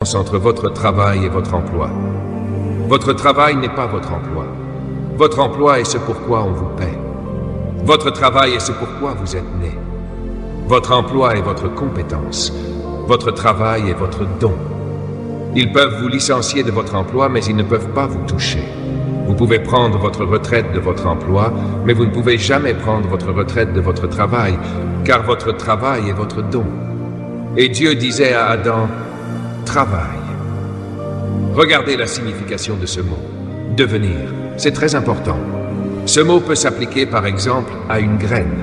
Entre votre travail et votre emploi. Votre travail n'est pas votre emploi. Votre emploi est ce pourquoi on vous paie. Votre travail est ce pourquoi vous êtes né. Votre emploi est votre compétence. Votre travail est votre don. Ils peuvent vous licencier de votre emploi, mais ils ne peuvent pas vous toucher. Vous pouvez prendre votre retraite de votre emploi, mais vous ne pouvez jamais prendre votre retraite de votre travail, car votre travail est votre don. Et Dieu disait à Adam, travail. Regardez la signification de ce mot. Devenir. C'est très important. Ce mot peut s'appliquer par exemple à une graine.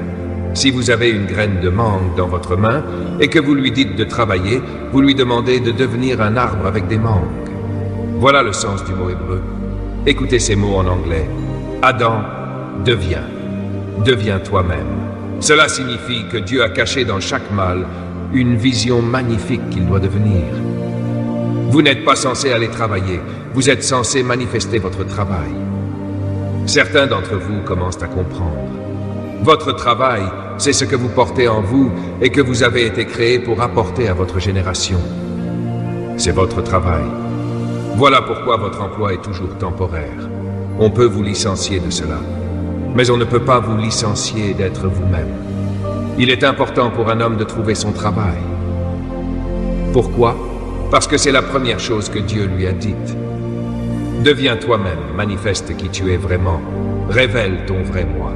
Si vous avez une graine de mangue dans votre main et que vous lui dites de travailler, vous lui demandez de devenir un arbre avec des mangues. Voilà le sens du mot hébreu. Écoutez ces mots en anglais. Adam, deviens. Deviens toi-même. Cela signifie que Dieu a caché dans chaque mâle une vision magnifique qu'il doit devenir. Vous n'êtes pas censé aller travailler, vous êtes censé manifester votre travail. Certains d'entre vous commencent à comprendre. Votre travail, c'est ce que vous portez en vous et que vous avez été créé pour apporter à votre génération. C'est votre travail. Voilà pourquoi votre emploi est toujours temporaire. On peut vous licencier de cela, mais on ne peut pas vous licencier d'être vous-même. Il est important pour un homme de trouver son travail. Pourquoi ? Parce que c'est la première chose que Dieu lui a dite. Deviens toi-même, manifeste qui tu es vraiment, révèle ton vrai moi.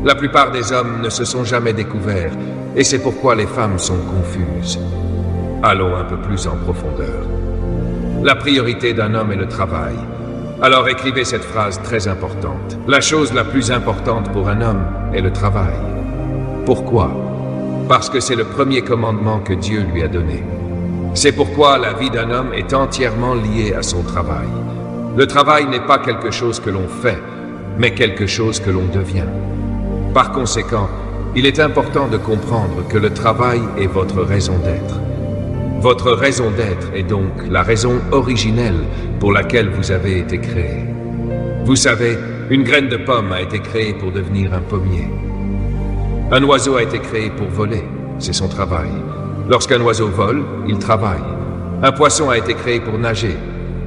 La plupart des hommes ne se sont jamais découverts, et c'est pourquoi les femmes sont confuses. Allons un peu plus en profondeur. La priorité d'un homme est le travail. Alors écrivez cette phrase très importante. La chose la plus importante pour un homme est le travail. Pourquoi ? Parce que c'est le premier commandement que Dieu lui a donné. C'est pourquoi la vie d'un homme est entièrement liée à son travail. Le travail n'est pas quelque chose que l'on fait, mais quelque chose que l'on devient. Par conséquent, il est important de comprendre que le travail est votre raison d'être. Votre raison d'être est donc la raison originelle pour laquelle vous avez été créé. Vous savez, une graine de pomme a été créée pour devenir un pommier. Un oiseau a été créé pour voler, c'est son travail. Lorsqu'un oiseau vole, il travaille. Un poisson a été créé pour nager.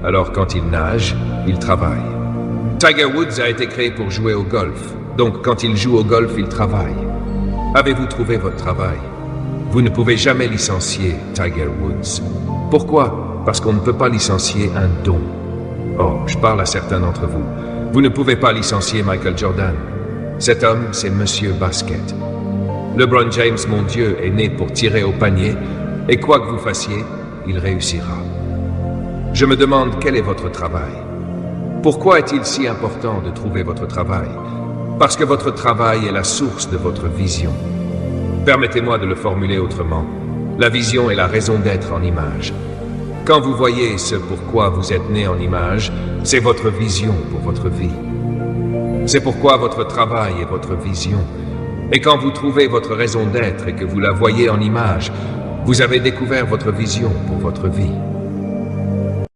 Alors quand il nage, il travaille. Tiger Woods a été créé pour jouer au golf. Donc quand il joue au golf, il travaille. Avez-vous trouvé votre travail? Vous ne pouvez jamais licencier Tiger Woods. Pourquoi? Parce qu'on ne peut pas licencier un don. Oh, je parle à certains d'entre vous. Vous ne pouvez pas licencier Michael Jordan. Cet homme, c'est Monsieur Basket. LeBron James, mon Dieu, est né pour tirer au panier, et quoi que vous fassiez, il réussira. Je me demande quel est votre travail. Pourquoi est-il si important de trouver votre travail? Parce que votre travail est la source de votre vision. Permettez-moi de le formuler autrement. La vision est la raison d'être en image. Quand vous voyez ce pourquoi vous êtes né en image, c'est votre vision pour votre vie. C'est pourquoi votre travail est votre vision. Et quand vous trouvez votre raison d'être et que vous la voyez en image, vous avez découvert votre vision pour votre vie.